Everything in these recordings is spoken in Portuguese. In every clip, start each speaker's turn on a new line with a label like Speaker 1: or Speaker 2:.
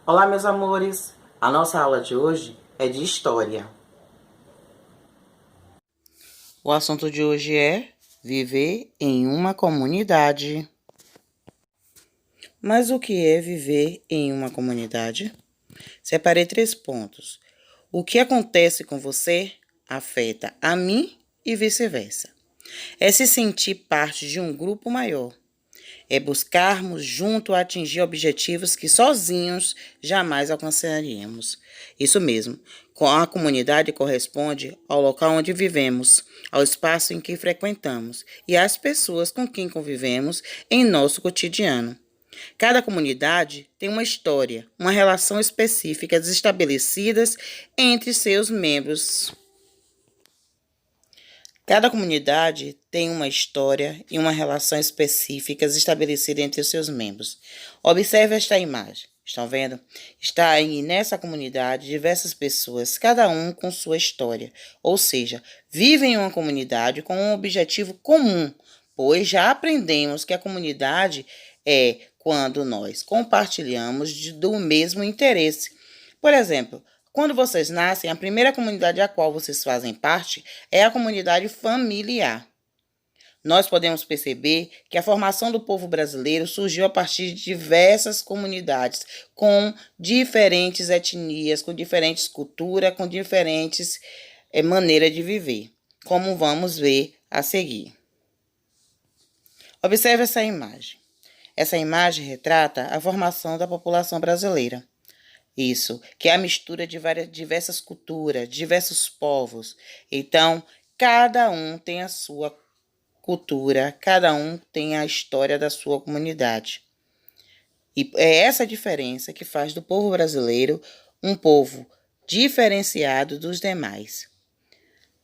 Speaker 1: Olá, meus amores! A nossa aula de hoje é de História. O assunto de hoje é viver em uma comunidade. Mas o que é viver em uma comunidade? Separei 3 pontos. O que acontece com você afeta a mim e vice-versa. É se sentir parte de um grupo maior. É buscarmos junto a atingir objetivos que sozinhos jamais alcançaríamos. Isso mesmo, com a comunidade corresponde ao local onde vivemos, ao espaço em que frequentamos e às pessoas com quem convivemos em nosso cotidiano. Cada comunidade tem uma história, uma relação específica estabelecidas entre seus membros. Cada comunidade tem uma história e uma relação específicas estabelecidas entre os seus membros. Observe esta imagem. Estão vendo? Está aí nessa comunidade diversas pessoas, cada um com sua história. Ou seja, vivem em uma comunidade com um objetivo comum, pois já aprendemos que a comunidade é quando nós compartilhamos do mesmo interesse. Por exemplo, quando vocês nascem, a primeira comunidade a qual vocês fazem parte é a comunidade familiar. Nós podemos perceber que a formação do povo brasileiro surgiu a partir de diversas comunidades, com diferentes etnias, com diferentes culturas, com diferentes maneiras de viver, como vamos ver a seguir. Observe essa imagem. Essa imagem retrata a formação da população brasileira. Isso, que é a mistura de diversas culturas, diversos povos. Então, cada um tem a sua cultura, cada um tem a história da sua comunidade. E é essa diferença que faz do povo brasileiro um povo diferenciado dos demais.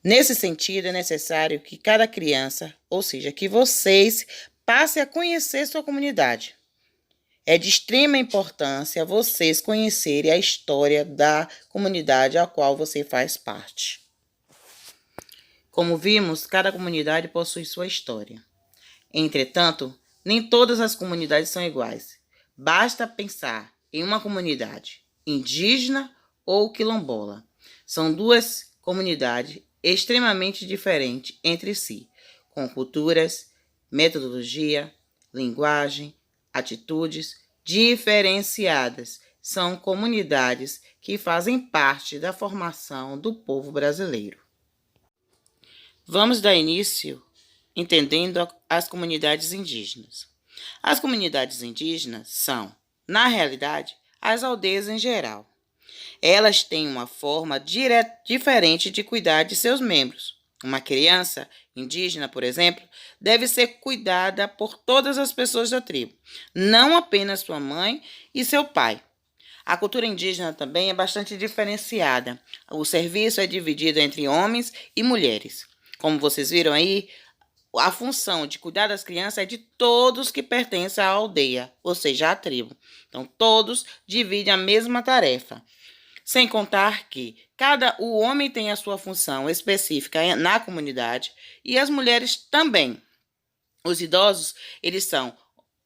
Speaker 1: Nesse sentido, é necessário que cada criança, ou seja, que vocês passem a conhecer sua comunidade. É de extrema importância vocês conhecerem a história da comunidade a qual você faz parte. Como vimos, cada comunidade possui sua história. Entretanto, nem todas as comunidades são iguais. Basta pensar em uma comunidade indígena ou quilombola. São duas comunidades extremamente diferentes entre si, com culturas, metodologia, linguagem, atitudes diferenciadas. São comunidades que fazem parte da formação do povo brasileiro. Vamos dar início entendendo as comunidades indígenas. As comunidades indígenas são, na realidade, as aldeias em geral. Elas têm uma forma diferente de cuidar de seus membros. Uma criança indígena, por exemplo, deve ser cuidada por todas as pessoas da tribo, não apenas sua mãe e seu pai. A cultura indígena também é bastante diferenciada. O serviço é dividido entre homens e mulheres. Como vocês viram aí, a função de cuidar das crianças é de todos que pertencem à aldeia, ou seja, à tribo. Então, todos dividem a mesma tarefa. Sem contar que o homem tem a sua função específica na comunidade e as mulheres também. Os idosos, eles são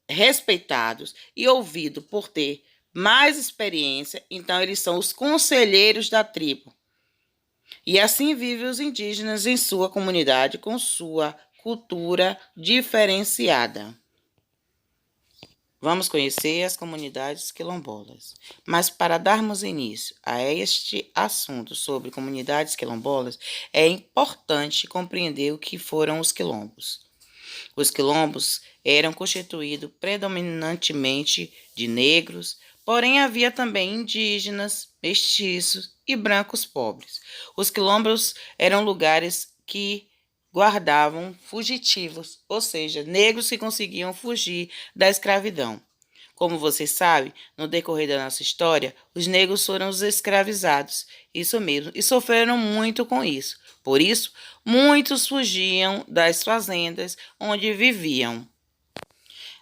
Speaker 1: respeitados e ouvidos por ter mais experiência, então eles são os conselheiros da tribo. E assim vivem os indígenas em sua comunidade com sua cultura diferenciada. Vamos conhecer as comunidades quilombolas. Mas para darmos início a este assunto sobre comunidades quilombolas, é importante compreender o que foram os quilombos. Os quilombos eram constituídos predominantemente de negros, porém havia também indígenas, mestiços e brancos pobres. Os quilombos eram lugares que guardavam fugitivos, ou seja, negros que conseguiam fugir da escravidão. Como vocês sabem, no decorrer da nossa história, os negros foram os escravizados, isso mesmo, e sofreram muito com isso. Por isso, muitos fugiam das fazendas onde viviam.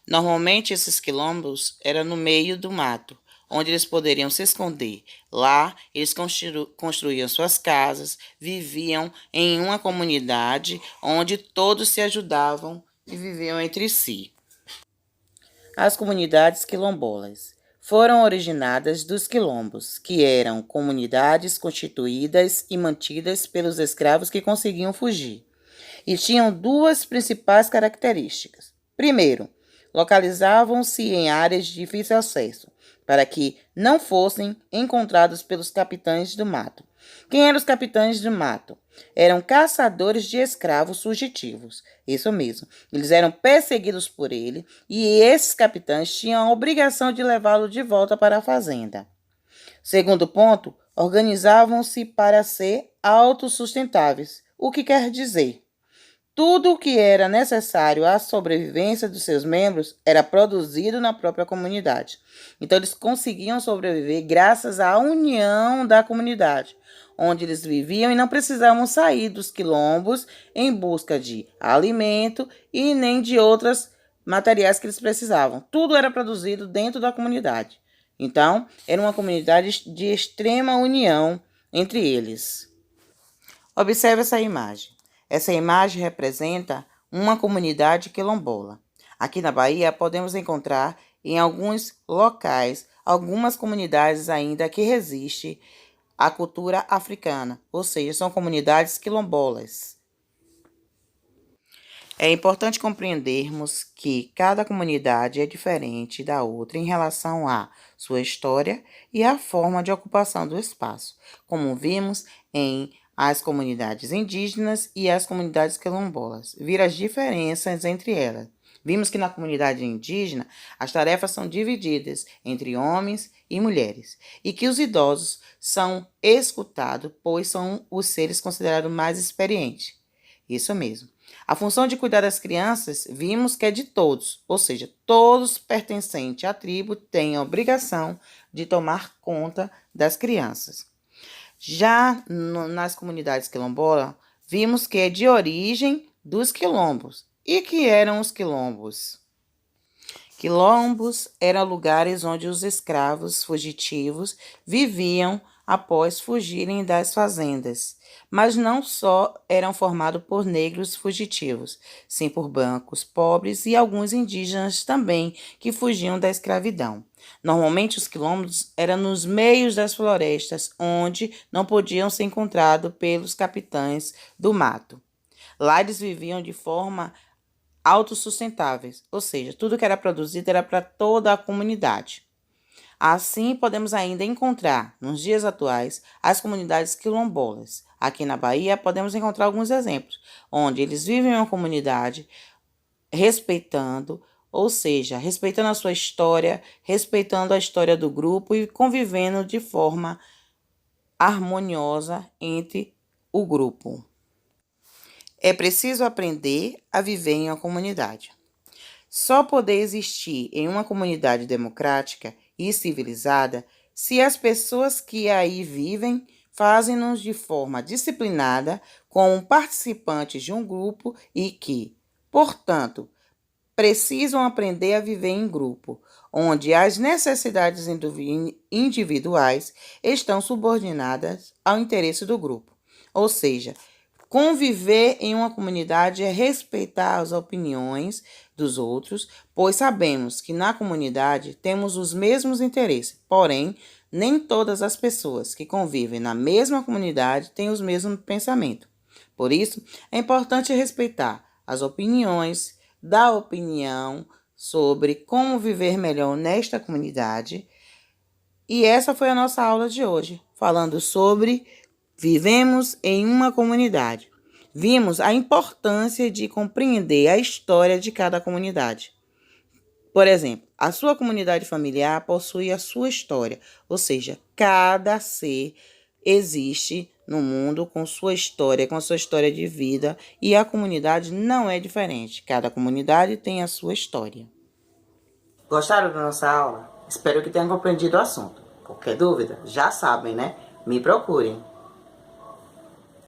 Speaker 1: Normalmente, esses quilombos eram no meio do mato, onde eles poderiam se esconder. Lá, eles construíam suas casas, viviam em uma comunidade onde todos se ajudavam e viviam entre si. As comunidades quilombolas foram originadas dos quilombos, que eram comunidades constituídas e mantidas pelos escravos que conseguiam fugir, e tinham duas principais características. Primeiro, localizavam-se em áreas de difícil acesso, para que não fossem encontrados pelos capitães do mato. Quem eram os capitães do mato? Eram caçadores de escravos fugitivos. Isso mesmo. Eles eram perseguidos por ele e esses capitães tinham a obrigação de levá-lo de volta para a fazenda. Segundo ponto, organizavam-se para ser autossustentáveis. O que quer dizer? Tudo o que era necessário à sobrevivência dos seus membros era produzido na própria comunidade. Então, eles conseguiam sobreviver graças à união da comunidade, onde eles viviam e não precisavam sair dos quilombos em busca de alimento e nem de outros materiais que eles precisavam. Tudo era produzido dentro da comunidade. Então, era uma comunidade de extrema união entre eles. Observe essa imagem. Essa imagem representa uma comunidade quilombola. Aqui na Bahia, podemos encontrar em alguns locais algumas comunidades ainda que resistem à cultura africana, ou seja, são comunidades quilombolas. É importante compreendermos que cada comunidade é diferente da outra em relação à sua história e à forma de ocupação do espaço, como vimos em as comunidades indígenas e as comunidades quilombolas. Vira as diferenças entre elas. Vimos que na comunidade indígena as tarefas são divididas entre homens e mulheres e que os idosos são escutados, pois são os seres considerados mais experientes. Isso mesmo. A função de cuidar das crianças, vimos que é de todos, ou seja, todos pertencentes à tribo têm a obrigação de tomar conta das crianças. Já nas comunidades quilombolas, vimos que é de origem dos quilombos. E que eram os quilombos? Quilombos eram lugares onde os escravos fugitivos viviam após fugirem das fazendas, mas não só eram formados por negros fugitivos, sim por brancos, pobres e alguns indígenas também que fugiam da escravidão. Normalmente os quilombos eram nos meios das florestas, onde não podiam ser encontrados pelos capitães do mato. Lá eles viviam de forma autossustentáveis, ou seja, tudo que era produzido era para toda a comunidade. Assim, podemos ainda encontrar, nos dias atuais, as comunidades quilombolas. Aqui na Bahia, podemos encontrar alguns exemplos, onde eles vivem em uma comunidade respeitando, ou seja, respeitando a sua história, respeitando a história do grupo e convivendo de forma harmoniosa entre o grupo. É preciso aprender a viver em uma comunidade. Só poder existir em uma comunidade democrática e civilizada se as pessoas que aí vivem fazem-nos de forma disciplinada como participantes de um grupo e que, portanto, precisam aprender a viver em grupo, onde as necessidades individuais estão subordinadas ao interesse do grupo. Ou seja, conviver em uma comunidade é respeitar as opiniões dos outros, pois sabemos que na comunidade temos os mesmos interesses, porém, nem todas as pessoas que convivem na mesma comunidade têm os mesmos pensamentos. Por isso, é importante respeitar as opiniões, dar opinião sobre como viver melhor nesta comunidade. E essa foi a nossa aula de hoje, falando sobre vivemos em uma comunidade. Vimos a importância de compreender a história de cada comunidade. Por exemplo, a sua comunidade familiar possui a sua história, ou seja, cada ser existe no mundo com sua história de vida, e a comunidade não é diferente. Cada comunidade tem a sua história. Gostaram da nossa aula? Espero que tenham compreendido o assunto. Qualquer dúvida, já sabem, né? Me procurem.